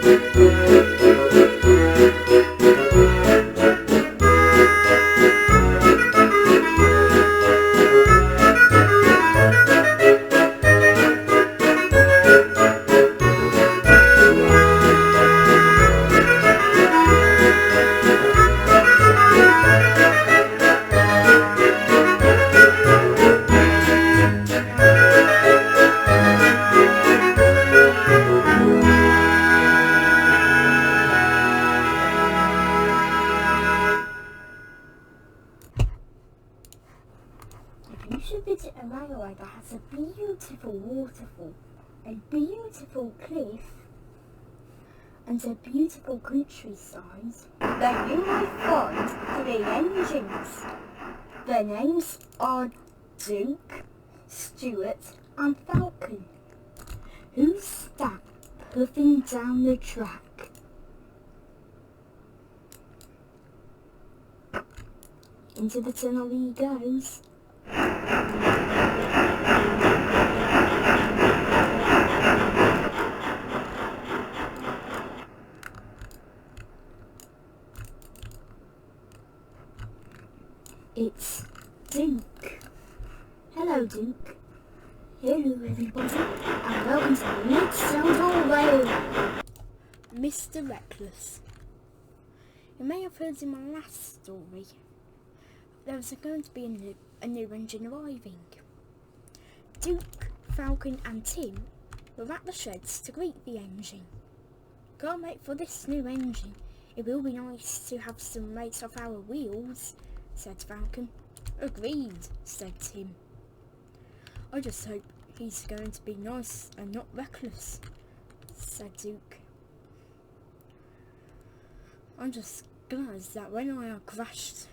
You should visit a railway that has a beautiful waterfall, a beautiful cliff, and a beautiful countryside. Then you will find 3 engines. Their names are Duke, Stuart and Falcon, who start puffing down the track. Into the tunnel he goes. It's Duke. Hello, Duke. Hello, everybody, and welcome to the next Sodor Railway. Mr. Wreckless. You may have heard in my last story, there was going to be a new engine arriving. Duke, Falcon and Tim were at the sheds to greet the engine. Can't wait for this new engine. It will be nice to have some rates off our wheels, said Falcon. Agreed, said Tim. I just hope he's going to be nice and not reckless, said Duke. I'm just glad that when I crashed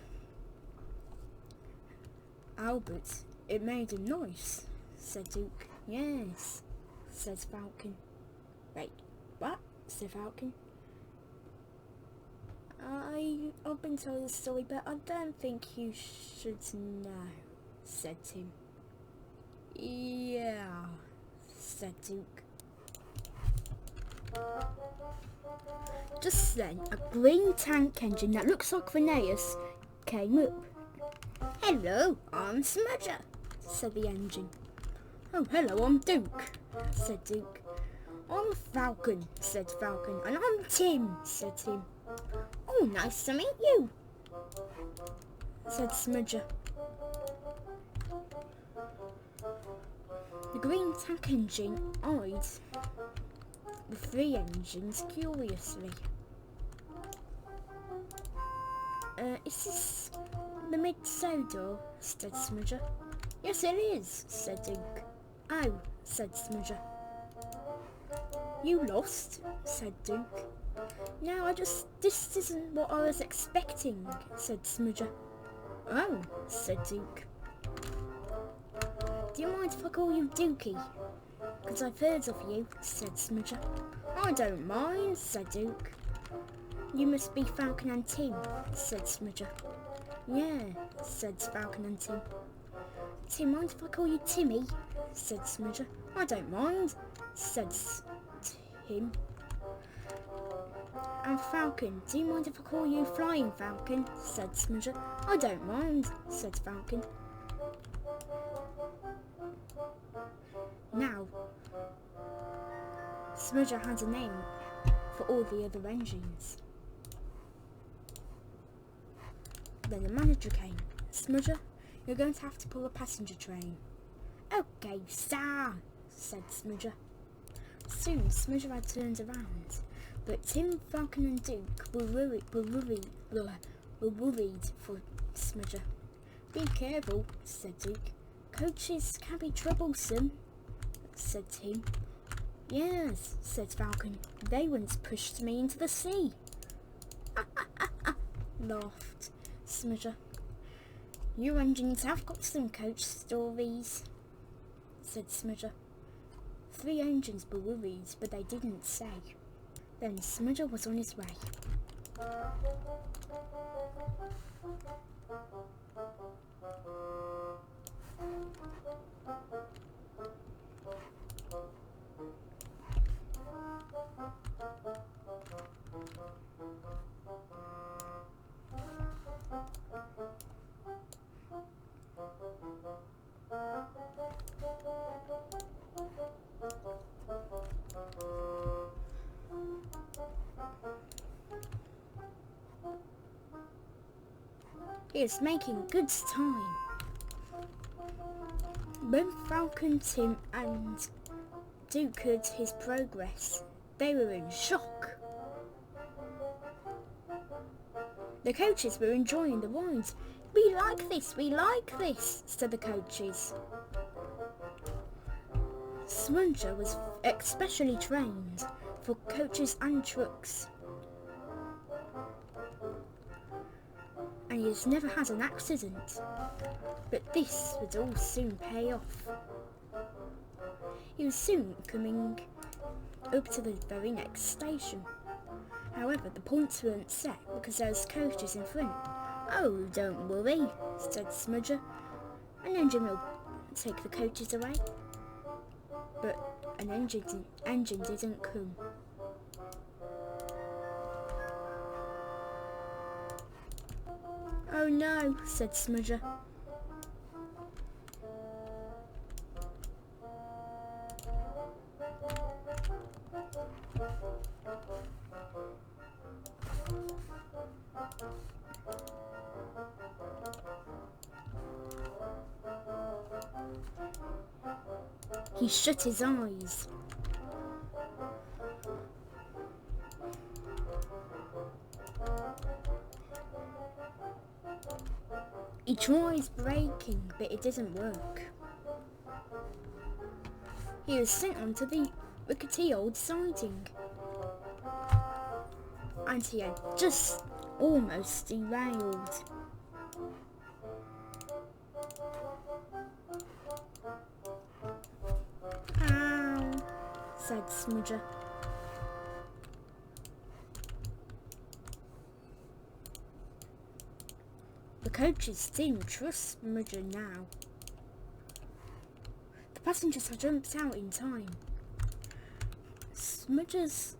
Albert, it made him nice, said Duke. Yes, says Falcon. Wait, what? Said Falcon. I've been told the story, but I don't think you should know, said Tim. Yeah, said Duke. Just then, a green tank engine that looks like Phineas came up. Hello, I'm Smudger, said the engine. Oh, hello, I'm Duke, said Duke. I'm Falcon, said Falcon. And I'm Tim, said Tim. Oh, nice to meet you, said Smudger. The green tank engine eyed the 3 engines curiously. Is this the mid-Sodor? Said Smudger. Yes, it is, said Duke. Oh, said Smudger. You lost, said Duke. No, this isn't what I was expecting, said Smudger. Oh, said Duke. Do you mind if I call you Dukey? Because I've heard of you, said Smudger. I don't mind, said Duke. You must be Falcon and Tim, said Smudger. Yeah, said Falcon and Tim. Tim, mind if I call you Timmy? Said Smudger. I don't mind, said Tim. And Falcon, do you mind if I call you Flying Falcon? Said Smudger. I don't mind, said Falcon. Now, Smudger had a name for all the other engines. Then the manager came. Smudger, you're going to have to pull a passenger train. Okay, sir, said Smudger. Soon Smudger had turned around, but Tim, Falcon and Duke were worried for Smudger. Be careful, said Duke. Coaches can be troublesome, said Tim. Yes, said Falcon. They once pushed me into the sea. Laughed Smudger. You engines have got some coach stories, said Smudger. 3 engines were worried, but they didn't say. Then Smudger was on his way. He is making good time. When Falcon, Tim and Duke heard his progress, they were in shock. The coaches were enjoying the rides. We like this, said the coaches. Smudger was especially trained for coaches and trucks, and he has never had an accident. But this would all soon pay off. He was soon coming up to the very next station. However, the points weren't set because there was coaches in front. Oh, don't worry, said Smudger. An engine will take the coaches away. But an engine didn't come. Oh no, said Smudger. He shut his eyes. He tries braking, but it didn't work. He was sent onto the rickety old siding, and he had just almost derailed. Ow, said Smudger. The coaches didn't trust Smudger now. The passengers had jumped out in time. Smudger's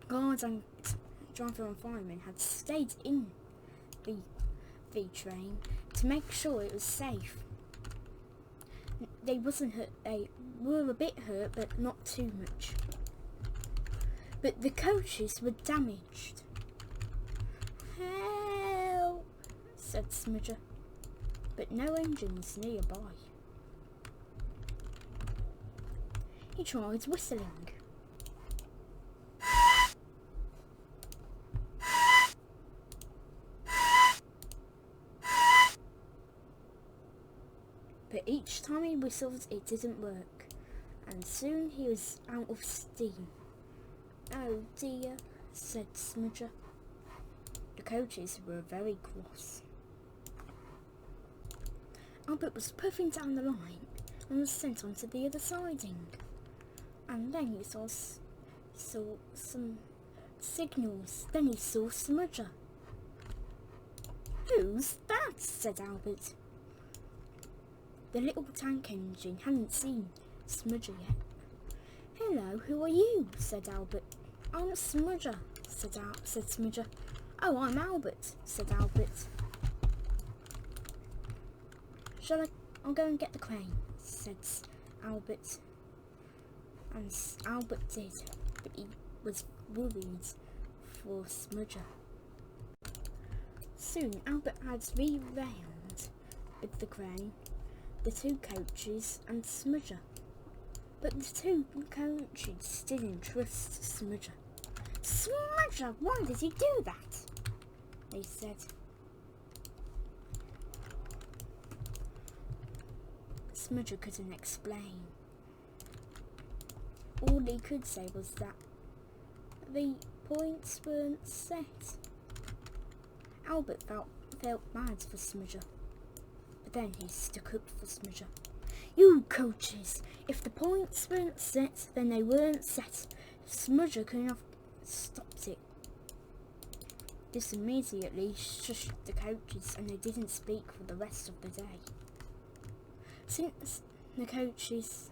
guards and driver and fireman had stayed in the train to make sure it was safe. They wasn't hurt. They were a bit hurt, but not too much. But the coaches were damaged. Help, said Smudger, but no engines nearby. He tried whistling. But each time he whistled, it didn't work, and soon he was out of steam. Oh dear, said Smudger. The coaches were very cross. Albert was puffing down the line and was sent onto the other siding. And then he saw some signals. Then he saw Smudger. Who's that? Said Albert. The little tank engine hadn't seen Smudger yet. Hello, who are you? Said Albert. I'm Smudger, said Smudger. Oh, I'm Albert, said Albert. I'll go and get the crane, said Albert. And Albert did, but he was worried for Smudger. Soon Albert had re-round with the crane, the two coaches and Smudger. But the two coaches didn't trust Smudger. Smudger, why did he do that? They said. Smudger couldn't explain. All he could say was that the points weren't set. Albert felt bad for Smudger, but then he stuck up for Smudger. You coaches, if the points weren't set, then they weren't set. Smudger couldn't have stopped it. This immediately shushed the coaches, and they didn't speak for the rest of the day. Since the coaches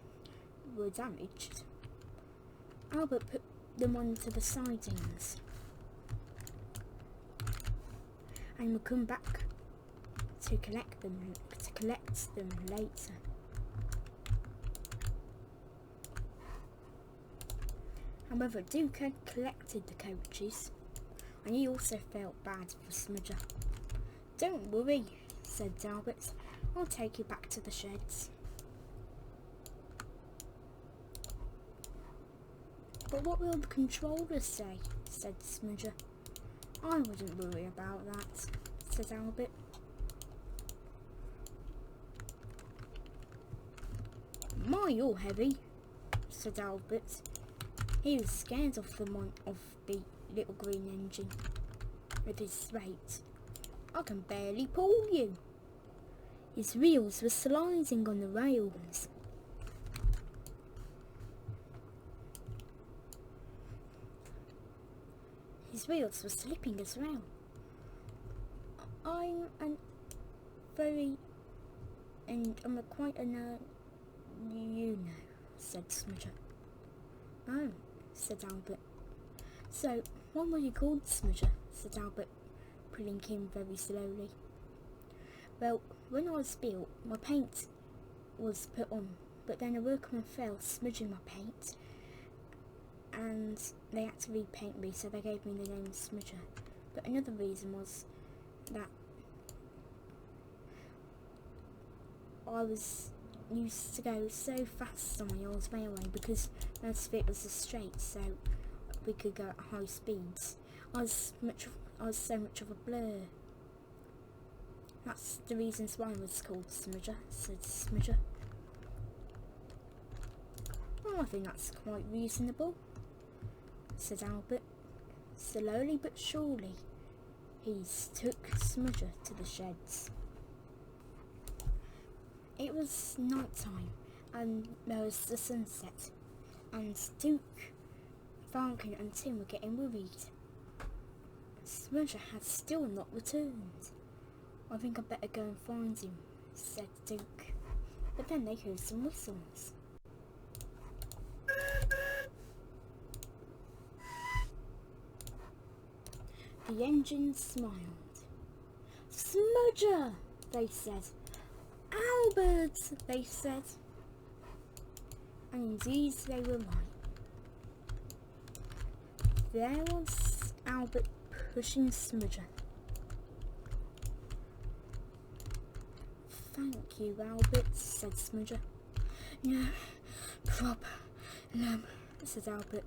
were damaged, Albert put them onto the sidings and would come back to collect them later. However, Duke had collected the coaches, and he also felt bad for Smudger. Don't worry, said Albert. I'll take you back to the sheds. But what will the controllers say? Said Smudger. I wouldn't worry about that, said Albert. My, you're heavy, said Albert. He was scared of the little green engine with his weight. I can barely pull you. His wheels were sliding on the rails. His wheels were slipping as well. I'm quite a nerd, you know, said Smudger. Oh, said Albert. So, what were you called, Smudger? Said Albert, pulling him very slowly. Well, when I was built, my paint was put on, but then a workman fell, smudging my paint, and they had to repaint me, so they gave me the name Smudger. But another reason was that I used to go so fast on my old railway because most of it was a straight, so we could go at high speeds. I was so much of a blur. That's the reasons why I was called Smudger, said Smudger. Oh, I think that's quite reasonable, said Albert. Slowly but surely, he took Smudger to the sheds. It was night time, and there was the sunset, and Duke, Falcon and Tim were getting worried. Smudger had still not returned. I think I'd better go and find him, said Duke. But then they heard some whistles. The engine smiled. Smudger, they said. Albert, they said. And indeed they were right. There was Albert pushing Smudger. Thank you, Albert, said Smudger. No problem, said Albert.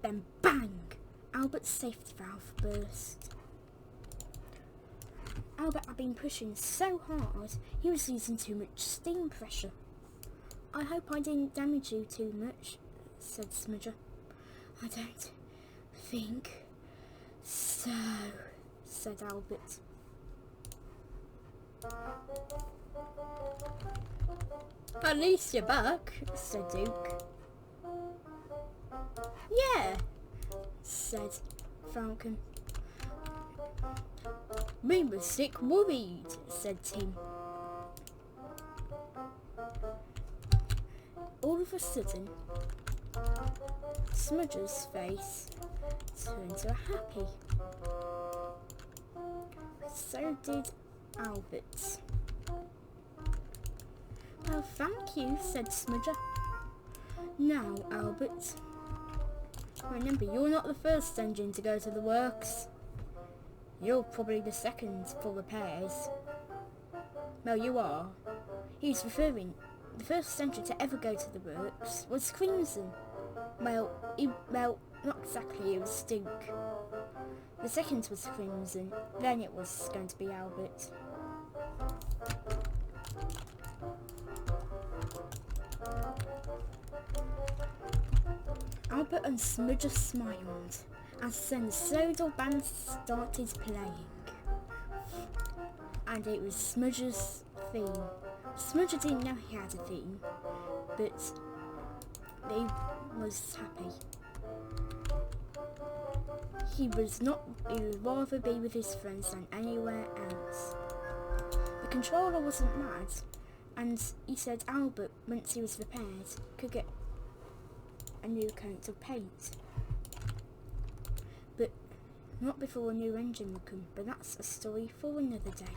Then bang! Albert's safety valve burst. Albert had been pushing so hard, he was using too much steam pressure. I hope I didn't damage you too much, said Smudger. I don't think so, said Albert. At least you're back, said Duke. Yeah, said Falcon. We were sick worried, said Tim. All of a sudden, Smudger's face turned to a happy. So did Albert's. Well, thank you, said Smudger. Now, Albert, remember, you're not the first engine to go to the works. You're probably the second for repairs. Well, you are. He's referring, the first engine to ever go to the works was Crimson. Well, not exactly, it was Duke. The second was Crimson, then it was going to be Albert. Albert and Smudger smiled as then the Sodor band started playing. And it was Smudger's theme. Smudger didn't know he had a theme, but he was happy. He would rather be with his friends than anywhere else. The controller wasn't mad, and he said Albert, once he was repaired, could get a new coat of paint. But not before a new engine would come, but that's a story for another day.